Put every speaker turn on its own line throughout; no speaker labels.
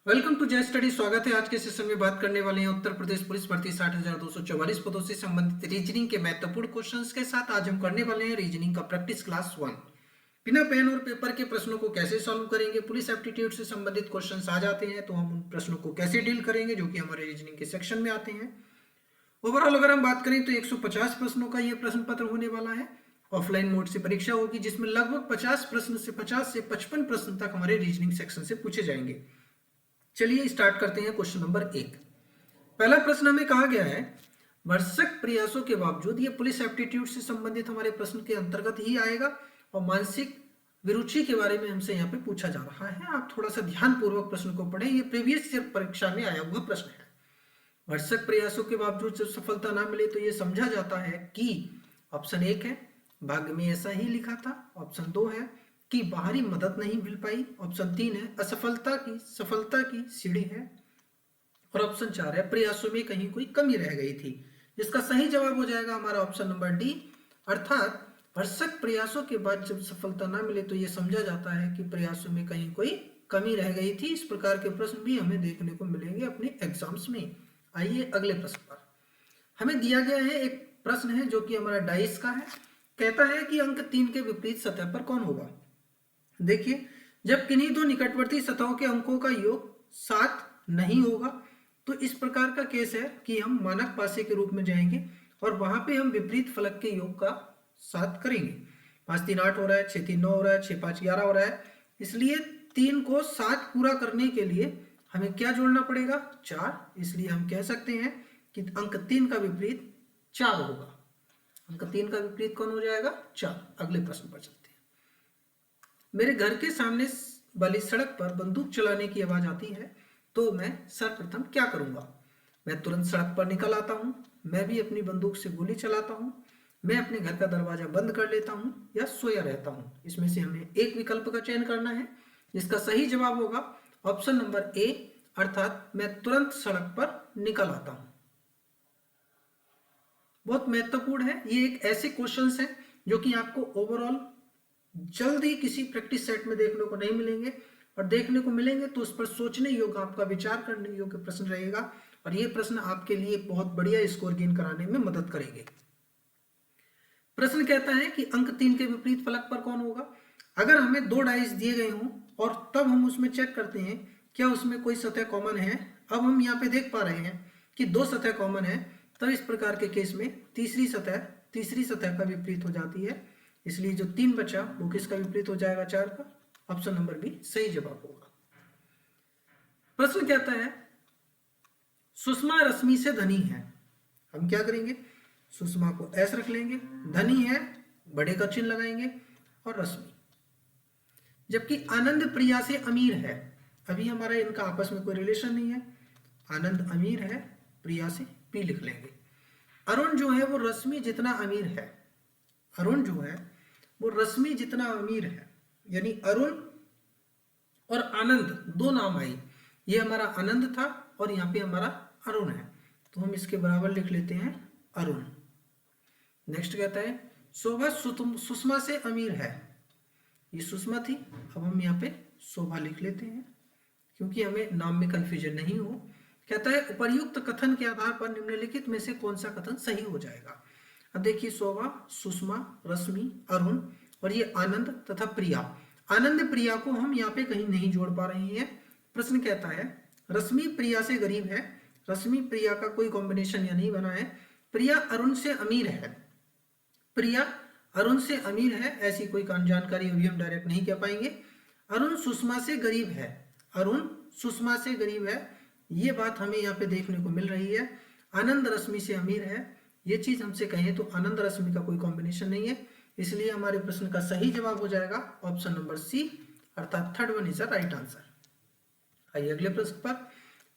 Welcome to जय study. स्वागत है। आज के सेशन में बात करने वाले हैं उत्तर प्रदेश पुलिस भर्ती 60,244 पदों से संबंधित रीजनिंग के महत्वपूर्ण क्वेश्चंस के साथ। आज हम करने वाले हैं रीजनिंग का प्रैक्टिस क्लास 1। बिना पेन और पेपर के प्रश्नों को कैसे सॉल्व करेंगे, पुलिस एप्टीट्यूड से संबंधित क्वेश्चंस आ जाते हैं तो हम उन प्रश्नों को कैसे डील करेंगे जो कि हमारे रीजनिंग के सेक्शन में आते हैं। ओवरऑल अगर हम बात करें तो 150 प्रश्नों का यह प्रश्न पत्र होने वाला है। ऑफलाइन मोड से परीक्षा होगी जिसमें लगभग 50 प्रश्न से 50 से 55 प्रश्न तक हमारे रीजनिंग सेक्शन से पूछे जाएंगे। चलिए स्टार्ट करते हैं। Question number 1। पहला प्रश्न हमें कहा गया है, भरसक प्रयासों के बावजूद, ये पुलिस एप्टीट्यूड से संबंधित हमारे प्रश्न के अंतर्गत ही आएगा और मानसिक विरुचि के बारे में हमसे यहाँ पे पूछा जा रहा है। आप थोड़ा सा ध्यान पूर्वक प्रश्न को पढ़ें, ये प्रीवियस ईयर परीक्षा में आया हुआ प्रश्न है। भरसक प्रयासों के बावजूद जब सफलता ना मिले तो ये समझा जाता है कि ऑप्शन 1 है भाग्य में ऐसा ही लिखा था, ऑप्शन 2 है कि बाहरी मदद नहीं मिल पाई, ऑप्शन 3 है सफलता की सीढ़ी है, और ऑप्शन 4 है प्रयासों में कहीं कोई कमी रह गई थी। जिसका सही जवाब हो जाएगा हमारा ऑप्शन नंबर डी, अर्थात भरसक प्रयासों के बाद जब सफलता ना मिले तो यह समझा जाता है कि प्रयासों में कहीं कोई कमी रह गई थी। इस प्रकार के प्रश्न भी हमें देखने को मिलेंगे अपने एग्जाम्स में। आइए अगले प्रश्न पर। हमें दिया गया है एक प्रश्न है जो कि हमारा डाइस का है। कहता है कि अंक 3 के विपरीत सतह पर कौन होगा। देखिए, जब किन्हीं दो निकटवर्ती सतहों के अंकों का योग 7 नहीं होगा तो इस प्रकार का केस है कि हम मानक पासे के रूप में जाएंगे और वहां पे हम विपरीत फलक के योग का 7 करेंगे। 5 3 8 हो रहा है, 6 3 9 हो रहा है, 6 5 11 हो रहा है। इसलिए 3 को 7 पूरा करने के लिए हमें क्या जोड़ना पड़ेगा, 4। इसलिए हम कह सकते हैं कि अंक 3 का विपरीत 4 होगा। अंक 3 का विपरीत कौन हो जाएगा, 4। अगले प्रश्न पर चलते हैं। मेरे घर के सामने वाली सड़क पर बंदूक चलाने की आवाज आती है तो मैं सर्वप्रथम क्या करूंगा। मैं तुरंत सड़क पर निकल आता हूं, मैं भी अपनी बंदूक से गोली चलाता हूं, मैं अपने घर का दरवाजा बंद कर लेता हूं या सोया रहता हूं। इसमें से हमें एक विकल्प का चयन करना है। जिसका सही जवाब होगा ऑप्शन नंबर ए, अर्थात मैं तुरंत सड़क पर निकल आता हूं। बहुत महत्वपूर्ण है। ये एक ऐसे क्वेश्चंस हैं जो कि आपको ओवरऑल जल्दी किसी प्रैक्टिस सेट में देखने को नहीं मिलेंगे, और देखने को मिलेंगे तो उस पर सोचने योग्य, आपका विचार करने योग्य प्रश्न रहेगा, और ये प्रश्न आपके लिए बहुत बढ़िया स्कोर गेन कराने में मदद करेंगे। प्रश्न कहता है कि अंक 3 के विपरीत फलक पर कौन होगा। अगर हमें 2 डाइस दिए गए हों और तब हम उसमें चेक करते हैं क्या उसमें कोई सतह कॉमन है। अब हम यहाँ पे देख पा रहे हैं कि 2 सतह कॉमन है, तब इस प्रकार के केस में तीसरी सतह का विपरीत हो जाती है। इसलिए जो 3 बचा वो किसका विपरीत हो जाएगा, 4 का। ऑप्शन नंबर बी सही जवाब होगा। प्रश्न कहता है सुषमा रश्मि से धनी है। हम क्या करेंगे, सुषमा को ऐसे रख लेंगे, धनी है बड़े का चिन्ह लगाएंगे, और रश्मि, जबकि आनंद प्रिया से अमीर है। अभी हमारा इनका आपस में कोई रिलेशन नहीं है। आनंद अमीर है, प्रिया से पी लिख लेंगे। अरुण जो है वो रश्मि जितना अमीर है। अरुण जो है वो रश्मि जितना अमीर है, यानी अरुण और आनंद 2 नाम आई। ये हमारा आनंद था और यहाँ पे हमारा अरुण है, तो हम इसके बराबर लिख लेते हैं अरुण। नेक्स्ट कहता है शोभा सुषमा से अमीर है। ये सुषमा थी, अब हम यहाँ पे शोभा लिख लेते हैं क्योंकि हमें नाम में कंफ्यूजन नहीं हो। कहता है उपर्युक्त कथन के आधार पर निम्नलिखित में से कौन सा कथन सही हो जाएगा। अब देखिए, शोभा, सुषमा, रश्मि, अरुण और ये आनंद तथा प्रिया। आनंद प्रिया को हम यहाँ पे कहीं नहीं जोड़ पा रहे हैं। प्रश्न कहता है रश्मि प्रिया से गरीब है। रश्मि प्रिया का कोई कॉम्बिनेशन यहाँ नहीं बना है। प्रिया अरुण से अमीर है। प्रिया अरुण से अमीर है, ऐसी कोई जानकारी अभी हम डायरेक्ट नहीं कह पाएंगे। अरुण सुषमा से गरीब है। अरुण सुषमा से गरीब है, ये बात हमें यहाँ पे देखने को मिल रही है। आनंद रश्मि से अमीर है, ये चीज हमसे कहें तो आनंद रश्मि का कोई कॉम्बिनेशन नहीं है। इसलिए हमारे प्रश्न का सही जवाब हो जाएगा ऑप्शन नंबर सी, अर्थात third one is the right answer. आइए अगले प्रश्न पर।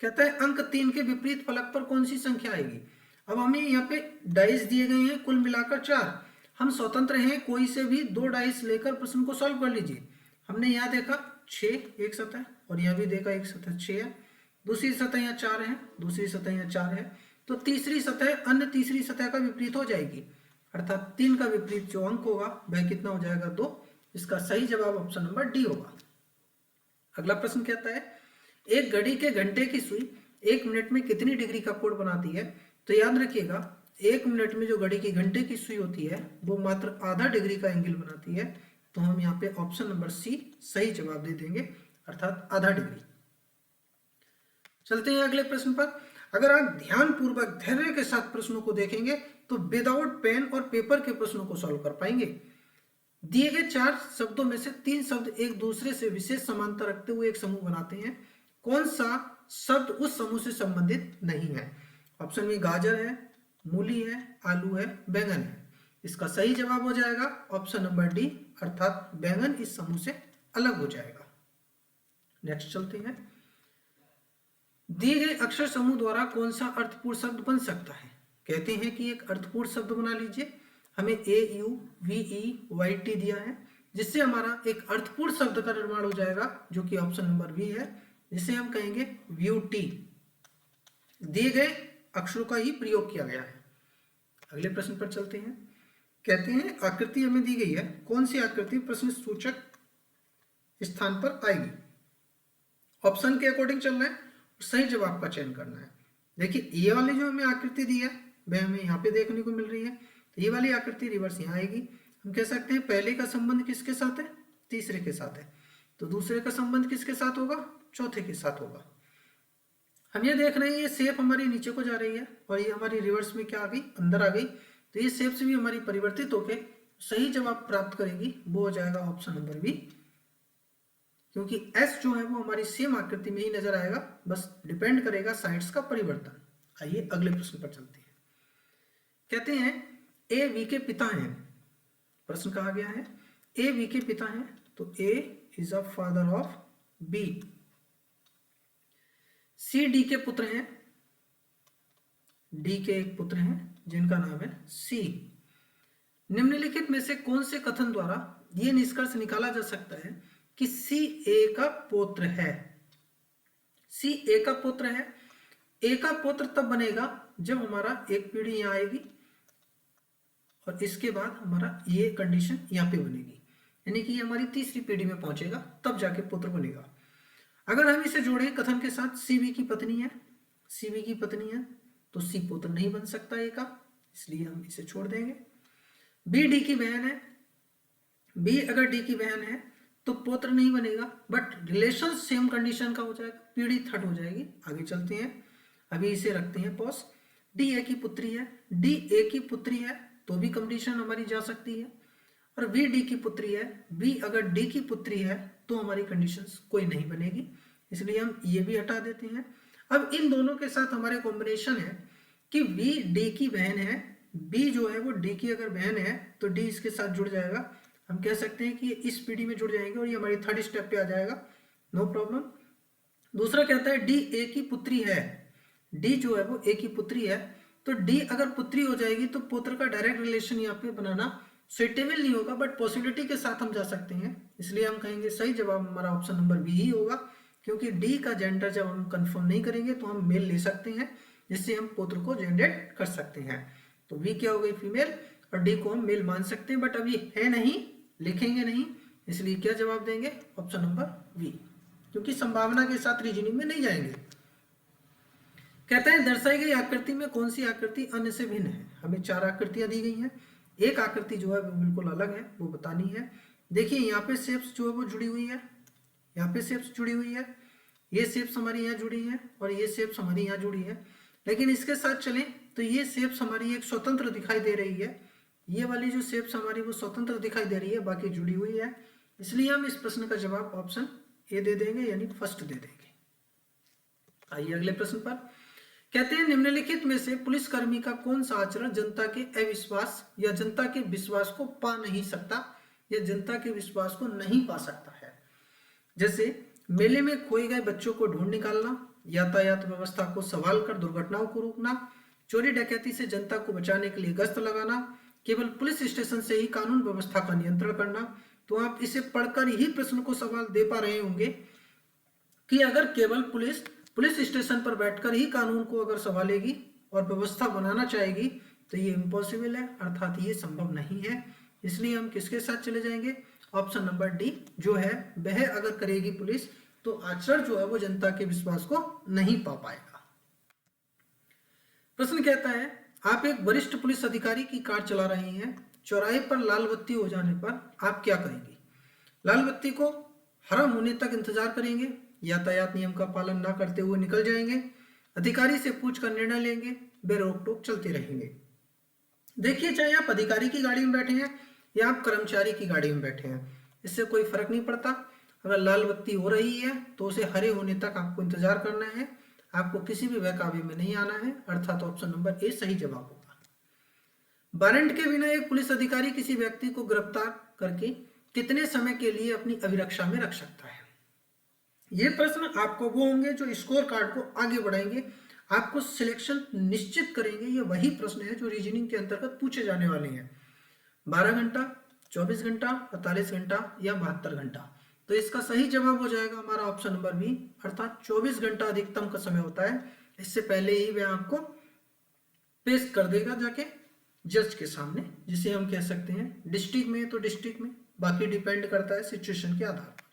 कहता है अंक 3 के विपरीत फलक पर कौन सी संख्या आएगी। अब हमें यहाँ पे डाइस दिए गए हैं कुल मिलाकर 4। हम स्वतंत्र हैं, कोई से भी 2 डाइस लेकर प्रश्न को सॉल्व कर लीजिए। हमने यहाँ देखा 6 एक सतह, और यहाँ भी देखा एक सतह 6 है। दूसरी सतह यहाँ 4 है, दूसरी सतह यहाँ 4 है, तो तीसरी सतह अन्य तीसरी सतह का विपरीत हो जाएगी, अर्थात 3 का विपरीत जो अंक होगा वह कितना हो जाएगा, 2। इसका सही जवाब ऑप्शन नंबर डी होगा। अगला प्रश्न कहता है एक घड़ी के घंटे की सुई 1 मिनट में कितनी डिग्री का कोण बनाती है? तो याद रखिएगा 1 मिनट में जो घड़ी की घंटे की सुई होती है वो मात्र आधा डिग्री का एंगल बनाती है। तो हम यहाँ पे ऑप्शन नंबर सी सही जवाब दे देंगे, अर्थात आधा डिग्री। चलते हैं अगले प्रश्न पर। अगर आप ध्यानपूर्वक धैर्य के साथ प्रश्नों को देखेंगे तो विदाउट पेन और पेपर के प्रश्नों को सॉल्व कर पाएंगे। दिए गए 4 शब्दों में से 3 शब्द एक दूसरे से विशेष समानता रखते हुए एक समूह बनाते हैं। कौन सा शब्द उस समूह से संबंधित नहीं है? ऑप्शन में गाजर है, मूली है, आलू है, बैंगन है। इसका सही जवाब हो जाएगा ऑप्शन नंबर डी, अर्थात बैंगन इस समूह से अलग हो जाएगा। नेक्स्ट चलते हैं। दिए गए अक्षर समूह द्वारा कौन सा अर्थपूर्ण शब्द बन सकता है? कहते हैं कि एक अर्थपूर्ण शब्द बना लीजिए। हमें AUVEYT दिया है, जिससे हमारा एक अर्थपूर्ण शब्द का निर्माण हो जाएगा, जो कि ऑप्शन नंबर बी है, जिसे हम कहेंगे ब्यूटी। दिए गए अक्षरों का ही प्रयोग किया गया है। अगले प्रश्न पर चलते हैं। कहते हैं आकृति हमें दी गई है, कौन सी आकृति प्रश्न सूचक स्थान पर आएगी? ऑप्शन के अकॉर्डिंग चलना है, सही जवाब का चयन करना है। देखिए ये वाली जो हमें आकृति दी है वह हमें यहाँ पे देखने को मिल रही है, तो ये वाली आकृति रिवर्स यहाँ आएगी। हम कह सकते हैं पहले का संबंध किसके साथ है? तीसरे के साथ है। तो दूसरे का संबंध किसके साथ होगा? चौथे के साथ होगा। हम ये देख रहे हैं ये शेप हमारी नीचे को जा रही है और ये हमारी रिवर्स में क्या आ गई? अंदर आ गई। तो ये शेप से भी हमारी परिवर्तित होकर सही जवाब प्राप्त करेगी, वो हो जाएगा ऑप्शन नंबर बी, क्योंकि एस जो है वो हमारी सेम आकृति में ही नजर आएगा, बस डिपेंड करेगा साइड्स का परिवर्तन। आइए अगले प्रश्न पर चलते हैं। कहते हैं ए वी के पिता हैं। प्रश्न कहा गया है ए वी के पिता हैं, तो A is a father of B. C D के पुत्र हैं, डी के एक पुत्र हैं जिनका नाम है सी। निम्नलिखित में से कौन से कथन द्वारा यह निष्कर्ष निकाला जा सकता है कि सी ए का पुत्र है? सी ए का पुत्र है। ए का पुत्र तब बनेगा जब हमारा एक पीढ़ी यहां आएगी और इसके बाद हमारा ये कंडीशन यहाँ पे बनेगी, यानी कि ये हमारी तीसरी पीढ़ी में पहुंचेगा, तब जाके पुत्र बनेगा। अगर हम इसे जोड़ें कथन के साथ, सी बी की पत्नी है, सी बी की पत्नी है, तो सी पुत्र नहीं बन सकता ए का, इसलिए हम इसे छोड़ देंगे। बी डी की बहन है, बी अगर डी की बहन है तो पुत्र नहीं बनेगा, बट रिलेशन सेम कंडीशन का हो जाएगा, पीढ़ी थर्ड हो जाएगी। आगे चलते हैं, अभी इसे रखते हैं पॉज। डी ए की पुत्री है, डी ए की पुत्री है तो भी कंडीशन हमारी जा सकती है, और बी डी की पुत्री है, बी अगर डी की पुत्री है तो हमारी कंडीशंस कोई नहीं बनेगी, इसलिए हम ये भी हटा देते हैं। अब इन दोनों के साथ हमारे कॉम्बिनेशन है कि बी डी की बहन है, बी जो है वो डी की अगर बहन है तो डी इसके साथ जुड़ जाएगा। हम कह सकते हैं कि ये इस पीढ़ी में जुड़ जाएंगे और ये हमारी थर्ड स्टेप पे आ जाएगा, नो प्रॉब्लम। दूसरा कहता है डी ए की पुत्री है, डी जो है वो ए की पुत्री है, तो डी अगर पुत्री हो जाएगी तो पुत्र का डायरेक्ट रिलेशन यहाँ पे बनाना सुइटेबल नहीं होगा, बट पॉसिबिलिटी के साथ हम जा सकते हैं, इसलिए हम कहेंगे सही जवाब हमारा ऑप्शन नंबर बी ही होगा, क्योंकि डी का जेंडर जब हम कंफर्म नहीं करेंगे तो हम मेल ले सकते हैं, जिससे हम पुत्र को जनरेट कर सकते हैं। तो बी क्या हो गई? फीमेल, और डी को हम मेल मान सकते हैं, बट अभी है नहीं, लिखेंगे नहीं, इसलिए क्या जवाब देंगे? ऑप्शन नंबर बी, क्योंकि संभावना के साथ रीजनिंग में नहीं जाएंगे। कहते हैं दर्शाई गई आकृति में कौन सी आकृति अन्य से भिन्न है? हमें 4 आकृतियां दी गई हैं, एक आकृति जो है वो बिल्कुल अलग है, वो बतानी है। देखिए यहाँ पे शेप्स जो है वो जुड़ी हुई है, यहाँ पे शेप्स जुड़ी हुई है, ये शेप्स हमारी यहाँ जुड़ी है और ये शेप्स हमारी यहाँ जुड़ी है, लेकिन इसके साथ चलें तो ये शेप्स हमारी एक स्वतंत्र दिखाई दे रही है, ये वाली जो शेप्स हमारी वो स्वतंत्र दिखाई दे रही है, बाकी जुड़ी हुई है, इसलिए हम इस प्रश्न का जवाब ऑप्शन ए दे देंगे, यानी फर्स्ट दे देंगे। आइए अगले प्रश्न पर। कहते हैं निम्नलिखित में से पुलिसकर्मी का कौन सा आचरण जनता के अविश्वास या जनता के विश्वास को पा नहीं सकता या जनता के विश्वास को नहीं पा सकता है? जैसे मेले में खोए गए बच्चों को ढूंढ निकालना, यातायात व्यवस्था को संभाल कर दुर्घटनाओं को रोकना, चोरी डकैती से जनता को बचाने के लिए गश्त लगाना, केवल पुलिस स्टेशन से ही कानून व्यवस्था का नियंत्रण करना। तो आप इसे पढ़कर ही प्रश्न को सवाल दे पा रहे होंगे कि अगर केवल पुलिस स्टेशन पर बैठकर ही कानून को अगर संभालेगी और व्यवस्था बनाना चाहेगी तो ये इम्पॉसिबल है, अर्थात ये संभव नहीं है, इसलिए हम किसके साथ चले जाएंगे? ऑप्शन नंबर डी जो है वह अगर करेगी पुलिस तो आचरण जो है वो जनता के विश्वास को नहीं पा पाएगा। प्रश्न कहता है, आप एक वरिष्ठ पुलिस अधिकारी की कार चला रहे हैं, चौराहे पर लाल बत्ती हो जाने पर आप क्या करेंगे? लाल बत्ती को हरा होने तक इंतजार करेंगे, यातायात नियम का पालन ना करते हुए निकल जाएंगे, अधिकारी से पूछकर निर्णय लेंगे, बेरोक टोक चलते रहेंगे। देखिए, चाहे आप अधिकारी की गाड़ी में बैठे हैं या आप कर्मचारी की गाड़ी में बैठे हैं, इससे कोई फर्क नहीं पड़ता। अगर लाल बत्ती हो रही है तो उसे हरे होने तक आपको इंतजार करना है, आपको किसी भी बहकावे में नहीं आना है, अर्थात ऑप्शन नंबर ए सही जवाब होगा। वारंट के बिना एक पुलिस अधिकारी किसी व्यक्ति को गिरफ्तार करके कितने समय के लिए अपनी अभिरक्षा में रख सकता है? ये प्रश्न आपको वो होंगे जो स्कोर कार्ड को आगे बढ़ाएंगे, आपको सिलेक्शन निश्चित करेंगे। ये वही प्रश्न है जो रीजनिंग के अंतर्गत पूछे जाने वाले हैं। 12 घंटा, 24 घंटा, 48 घंटा या 72 घंटा। तो इसका सही जवाब हो जाएगा हमारा ऑप्शन नंबर बी, अर्थात 24 घंटा अधिकतम का समय होता है। इससे पहले ही वह आपको पेश कर देगा जाके जज के सामने, जिसे हम कह सकते हैं डिस्ट्रिक्ट में तो डिस्ट्रिक्ट में, बाकी डिपेंड करता है सिचुएशन के आधार पर।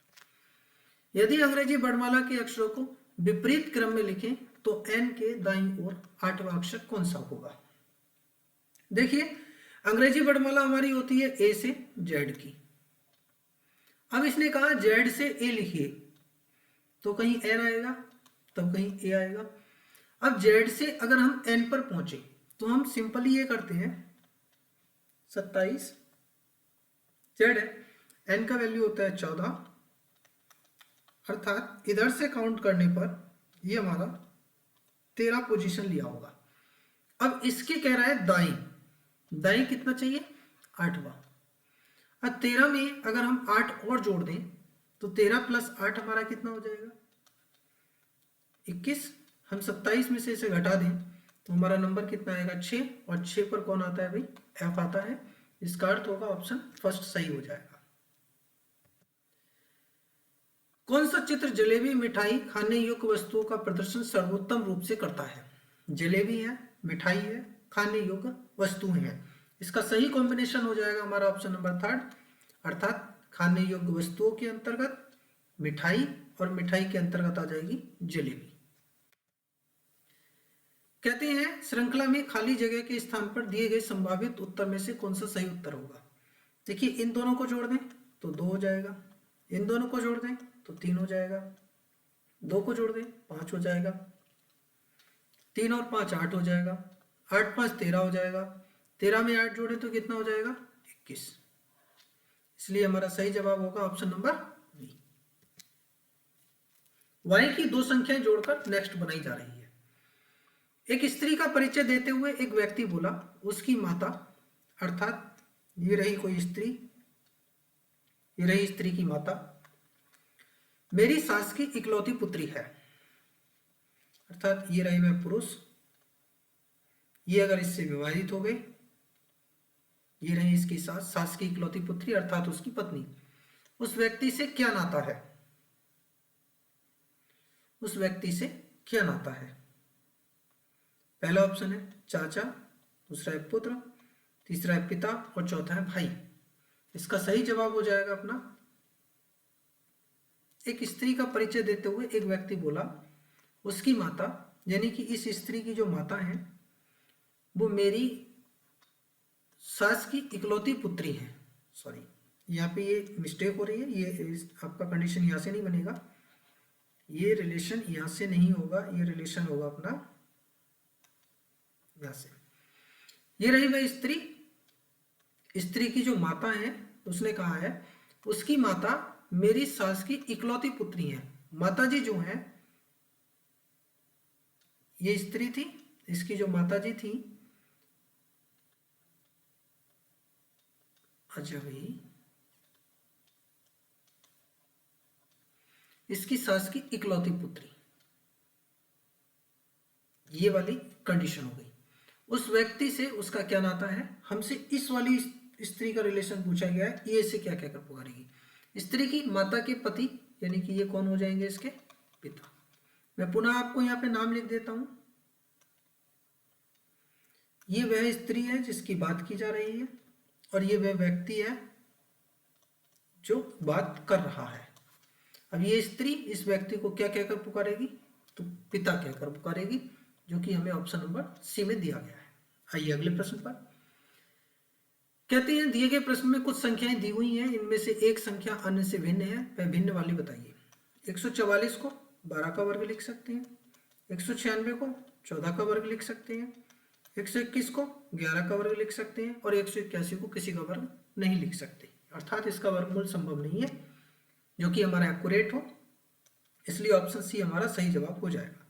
यदि अंग्रेजी वर्णमाला के अक्षरों को विपरीत क्रम में लिखें तो एन के दाईं ओर 8वां अक्षर कौन सा होगा? देखिए, अंग्रेजी वर्णमाला हमारी होती है ए से जेड की। अब इसने कहा जेड से ए लिखिए, तो कहीं एन आएगा, तब कहीं ए आएगा। अब जेड से अगर हम एन पर पहुंचे तो हम सिंपली ये करते हैं, 27 जेड है, एन का वैल्यू होता है 14, अर्थात इधर से काउंट करने पर ये हमारा 13 पोजीशन लिया होगा। अब इसके कह रहा है दाई, दाई कितना चाहिए? 8वां। अब 13 में अगर हम 8 और जोड़ दें तो 13 प्लस 8 हमारा कितना हो जाएगा? 21। हम 27 में से इसे घटा दें तो हमारा नंबर कितना आएगा? 6। और 6 पर कौन आता है भाई? एफ आता है। इसका अर्थ होगा ऑप्शन फर्स्ट सही हो जाएगा। कौन सा चित्र जलेबी मिठाई खाने योग्य वस्तुओं का प्रदर्शन सर्वोत्तम रूप से करता है? जलेबी है, मिठाई है, खाने योग्य वस्तुएं हैं। इसका सही कॉम्बिनेशन हो जाएगा हमारा ऑप्शन नंबर थर्ड, अर्थात खाने योग्य वस्तुओं के अंतर्गत मिठाई और मिठाई के अंतर्गत आ जाएगी जलेबी। कहते हैं श्रृंखला में खाली जगह के स्थान पर दिए गए संभावित उत्तर में से कौन सा सही उत्तर होगा? देखिए, इन दोनों को जोड़ दें तो 2 हो जाएगा, इन दोनों को जोड़ दें तो 3 हो जाएगा, 2 को जोड़ दें 5 हो जाएगा, 3 और 5 8 हो जाएगा, 8 5 13 हो जाएगा, 13 में 8 जोड़े तो कितना हो जाएगा? 21। इसलिए हमारा सही जवाब होगा ऑप्शन नंबर बी। वाई की 2 संख्याएं जोड़कर नेक्स्ट बनाई जा रही है। एक स्त्री का परिचय देते हुए एक व्यक्ति बोला, उसकी माता, अर्थात ये रही कोई स्त्री, ये रही स्त्री की माता, मेरी सास की इकलौती पुत्री है, अर्थात ये रही वह पुरुष, ये अगर इससे विवाहित हो गई, ये रही इसकी सास, सास की इकलौती पुत्री अर्थात उसकी पत्नी। उस व्यक्ति से क्या नाता है? उस व्यक्ति से क्या नाता है? पहला ऑप्शन है चाचा, दूसरा है पुत्र, तीसरा है पिता और चौथा है भाई। इसका सही जवाब हो जाएगा अपना, एक स्त्री का परिचय देते हुए एक व्यक्ति बोला, उसकी माता, यानी कि इस स्त्री की जो माता है वो मेरी सास की इकलौती पुत्री है। सॉरी, यहाँ पे ये मिस्टेक हो रही है, ये आपका कंडीशन यहाँ से नहीं बनेगा, ये रिलेशन यहाँ से नहीं होगा, ये रिलेशन होगा अपना यहाँ से। ये रही वह स्त्री, स्त्री की जो माता है, उसने कहा है उसकी माता मेरी सास की इकलौती पुत्री है। माता जी जो है, ये स्त्री थी, इसकी जो माता जी थी अच्छा भाई, इसकी सास की इकलौती पुत्री, ये वाली कंडीशन हो गई। उस व्यक्ति से उसका क्या नाता है? हमसे इस वाली स्त्री का रिलेशन पूछा गया है, ये इसे क्या क्या कर पुकारेगी? स्त्री की माता के पति, यानी कि ये कौन हो जाएंगे? इसके पिता। मैं पुनः आपको यहाँ पे नाम लिख देता हूं, ये वह स्त्री है जिसकी बात की जा रही है और ये वह व्यक्ति है जो बात कर रहा है। अब ये स्त्री इस व्यक्ति को क्या कहकर पुकारेगी, तो पिता कहकर पुकारेगी, जो कि हमें ऑप्शन नंबर सी में दिया गया है। आइए अगले प्रश्न पर। कहते हैं दिए गए प्रश्न में कुछ संख्याएं दी हुई हैं, इनमें से एक संख्या अन्य से भिन्न है, वह भिन्न वाली बताइए। 144 को 12 का वर्ग लिख सकते हैं, 196 को 14 का वर्ग लिख सकते हैं, 121 को 11 का वर्ग लिख सकते हैं और 181 को किसी का वर्ग नहीं लिख सकते, अर्थात इसका वर्गमूल संभव नहीं है जो कि हमारा एक्यूरेट हो, इसलिए ऑप्शन सी हमारा सही जवाब हो जाएगा।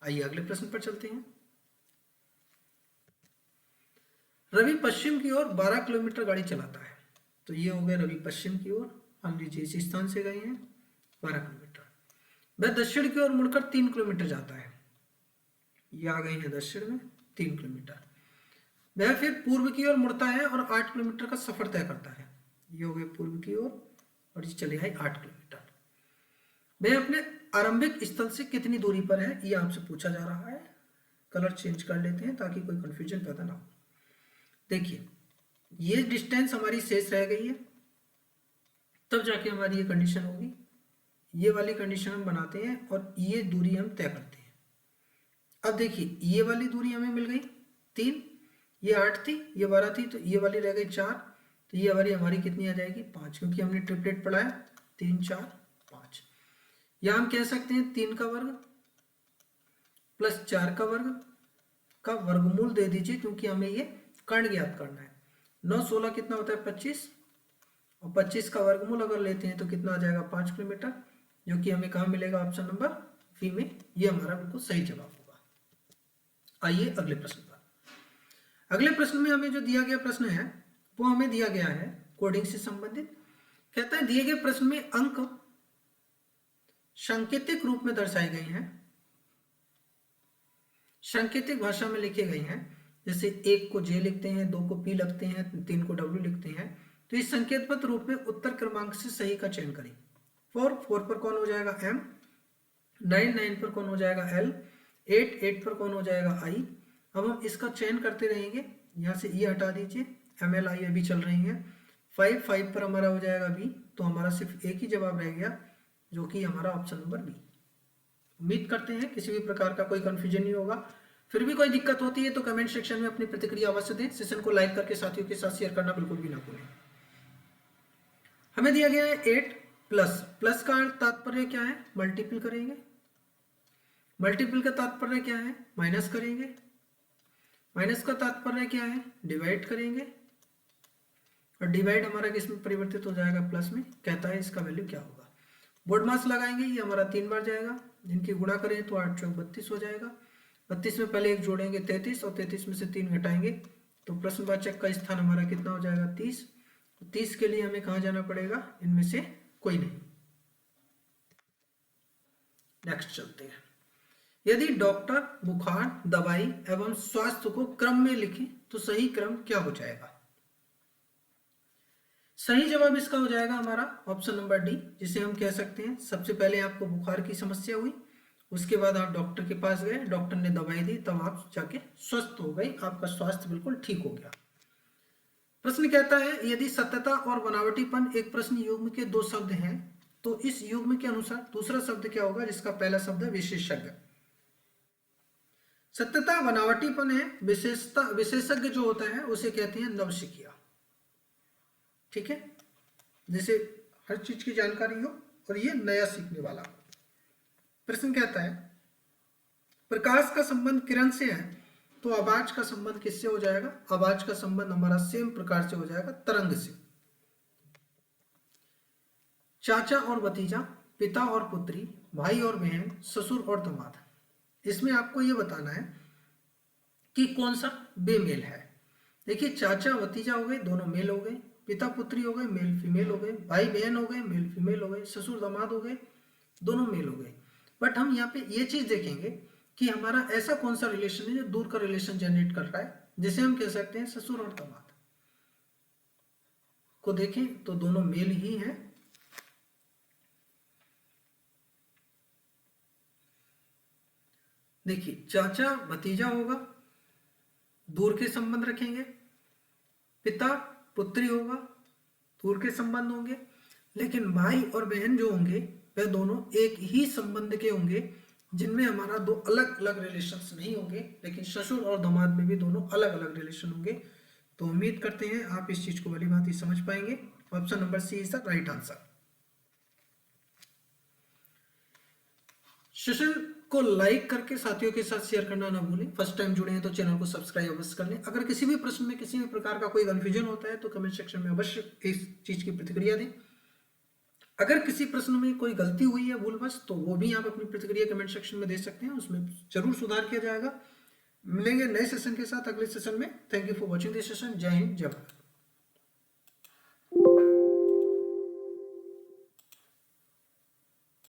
आइए अगले प्रश्न पर चलते हैं। रवि पश्चिम की ओर 12 किलोमीटर गाड़ी चलाता है, तो ये हो गया रवि पश्चिम की ओर, मान लीजिए इस स्थान से गए हैं 12 किलोमीटर। वह दक्षिण की ओर मुड़कर 3 किलोमीटर जाता है, ये आ गए हैं दक्षिण में 3 किलोमीटर। वह फिर पूर्व की ओर मुड़ता है और 8 किलोमीटर का सफर तय करता है, ये हो गए पूर्व की ओर और ये चले आए 8 किलोमीटर। वह अपने आरंभिक स्थल से कितनी दूरी पर है, ये आपसे पूछा जा रहा है। कलर चेंज कर लेते हैं ताकि कोई कंफ्यूजन पैदा ना हो। देखिए ये डिस्टेंस हमारी शेष रह गई है, तब जाके हमारी ये कंडीशन होगी। ये वाली कंडीशन हम बनाते हैं और ये दूरी हम तय करते हैं। अब देखिए ये वाली दूरी हमें मिल गई 3, ये 8 थी, ये 12 थी, तो ये वाली रह गई 4, तो ये वाली हमारी कितनी आ जाएगी 5, क्योंकि हमने ट्रिपलेट पढ़ा है 3 4 5। या हम कह सकते हैं 3 का वर्ग प्लस 4 का वर्ग का वर्गमूल दे दीजिए, क्योंकि हमें ये कर्ण ज्ञात करना है। 9 16 कितना होता है 25, और 25 का वर्गमूल अगर लेते हैं तो कितना आ जाएगा 5 किलोमीटर, जो कि हमें कहाँ मिलेगा ऑप्शन नंबर बी में। ये हमारा बिल्कुल सही जवाब होगा। आइए अगले प्रश्न पर। अगले प्रश्न में हमें जो दिया गया प्रश्न है वो हमें दिया गया है कोडिंग से संबंधित। कहता है दिए गए प्रश्न में अंक सांकेतिक रूप में दर्शाए गए हैं, सांकेतिक भाषा में लिखे गए हैं, जैसे 1 को जे लिखते हैं, 2 को पी लिखते हैं, 3 को डब्ल्यू लिखते हैं। तो इस संकेतबद्ध रूप में उत्तर क्रमांक से सही का चयन करें। 4 पर कौन हो जाएगा एम, 9 पर कौन हो जाएगा एल, 8 पर कौन हो जाएगा आई। अब हम इसका चयन करते रहेंगे, यहाँ से ये हटा दीजिए, एम एल आई अभी चल रही है। 5 पर हमारा हो जाएगा बी, तो हमारा सिर्फ एक ही जवाब रह गया, जो कि हमारा ऑप्शन नंबर बी। उम्मीद करते हैं किसी भी प्रकार का कोई कंफ्यूजन नहीं होगा। फिर भी कोई दिक्कत होती है तो कमेंट सेक्शन में अपनी प्रतिक्रिया अवश्य दें। सेशन को लाइक करके साथियों के साथ शेयर करना बिल्कुल भी ना भूलें। हमें दिया गया है 8 प्लस का तात्पर्य क्या है, मल्टीपल करेंगे। मल्टीपल का तात्पर्य क्या है, माइनस करेंगे। माइनस का तात्पर्य क्या है, डिवाइड करेंगे। और डिवाइड हमारा किस में परिवर्तित हो जाएगा, प्लस में। कहता है इसका वैल्यू क्या होगा, बोर्ड मास लगाएंगे, ये हमारा 3 बार जाएगा, जिनकी गुणा करें तो 8 चौक 32 हो जाएगा। 32 में पहले एक जोड़ेंगे 33 और 33 में से 3 घटाएंगे तो प्रश्नवाचक का स्थान हमारा कितना हो जाएगा 30। 30 के लिए हमें कहाँ जाना पड़ेगा, इनमें से कोई नहीं। नेक्स्ट चलते हैं। यदि डॉक्टर बुखार, दवाई एवं स्वास्थ्य को क्रम में लिखे तो सही क्रम क्या हो जाएगा। सही जवाब इसका हो जाएगा हमारा ऑप्शन नंबर डी, जिसे हम कह सकते हैं सबसे पहले आपको बुखार की समस्या हुई, उसके बाद आप डॉक्टर के पास गए, डॉक्टर ने दवाई दी, तब आप जाके स्वस्थ हो गए, आपका स्वास्थ्य बिल्कुल ठीक हो गया। प्रश्न कहता है यदि सत्यता और बनावटीपन एक प्रश्न युग्म के 2 शब्द हैं तो इस युग्म के अनुसार दूसरा शब्द क्या होगा, जिसका पहला शब्द है विशेषज्ञ। सत्यता बनावटीपन है, विशेषज्ञ जो होता है उसे कहते हैं नवसिखिया। ठीक है, जैसे हर चीज की जानकारी हो और ये नया सीखने वाला हो। प्रश्न कहता है प्रकाश का संबंध किरण से है तो आवाज का संबंध किससे हो जाएगा। आवाज का संबंध हमारा सेम प्रकार से हो जाएगा तरंग से। चाचा और भतीजा, पिता और पुत्री, भाई और बहन, ससुर और दामाद, इसमें आपको ये बताना है कि कौन सा बेमेल है। देखिए चाचा भतीजा हो गए, दोनों मेल हो गए, पिता पुत्री हो गए, मेल फीमेल हो गए, भाई बहन हो गए, मेल फीमेल हो गए, ससुर दामाद हो गए, दोनों मेल हो गए। बट हम यहाँ पे ये चीज देखेंगे कि हमारा ऐसा कौन सा रिलेशन है जो दूर का रिलेशन जनरेट कर रहा है, जिसे हम कह सकते हैं ससुर और दामाद को देखें तो दोनों मेल ही हैं। देखिए चाचा भतीजा होगा, दूर के संबंध रखेंगे, पिता पुत्री होगा, दूर के संबंध होंगे, लेकिन भाई और बहन जो होंगे वे दोनों एक ही संबंध के होंगे, जिनमें हमारा दो अलग अलग रिलेशंस नहीं होंगे, लेकिन ससुर और दामाद में भी दोनों अलग अलग रिलेशन होंगे। तो उम्मीद करते हैं आप इस चीज को भली भांति समझ पाएंगे। Option number C is the right answer. Session को लाइक करके साथियों के साथ शेयर करना ना भूलें। फर्स्ट टाइम जुड़े हैं तो चैनल को सब्सक्राइब अवश्य कर लें। अगर किसी भी प्रश्न में किसी भी प्रकार का कोई कंफ्यूजन होता है तो कमेंट सेक्शन में अवश्य इस चीज की प्रतिक्रिया दें। अगर किसी प्रश्न में कोई गलती हुई है भूलवश, तो वो भी आप अपनी प्रतिक्रिया कमेंट सेक्शन में दे सकते हैं, उसमें जरूर सुधार किया जाएगा। मिलेंगे नए सेशन के साथ अगले सेशन में। Thank you for watching this session. जय हिंद, जय भारत।